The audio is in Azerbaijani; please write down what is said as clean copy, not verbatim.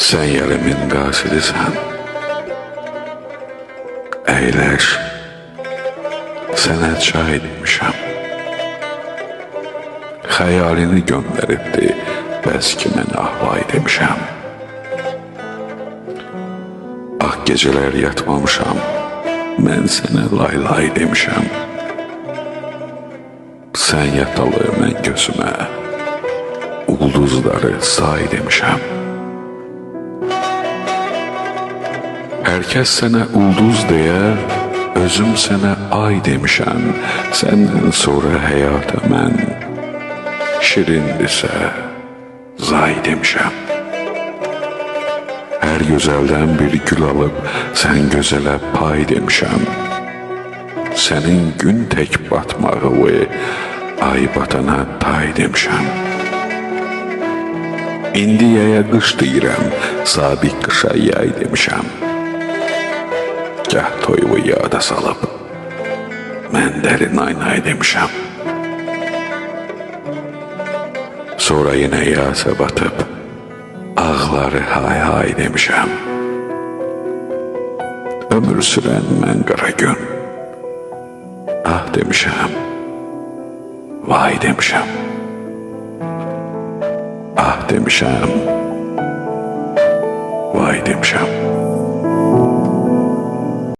Sen yelimin qasidisən, əyləş, sənə çay demişəm. Xəyalini göndəribdi, bəs ki mən ahvay demişəm. Ah gecələr yatmamışam, mən sənə lay lay demişəm. Sən yatalı mən gözümə, ulduzları say demişəm. Hər kəs sənə ulduz deyə, özüm sənə ay demişəm. Səndən sonra həyata mən şirindirsə zay demişəm. Hər gözəldən bir gül alıb sən gözələ pay demişəm. Sənin gün tək batmağı ay batana tay demişəm. İndi yaya qış deyirəm, sabiq qışa yay demişəm. Gah toyuvu yada salıb, mən dəli nay demişəm. Sonra yenə yasa batıb, ağları hay demişəm. Ömür sürən mən qara gün, ah demişəm, vay demişəm. Ah demişəm, vay demişəm.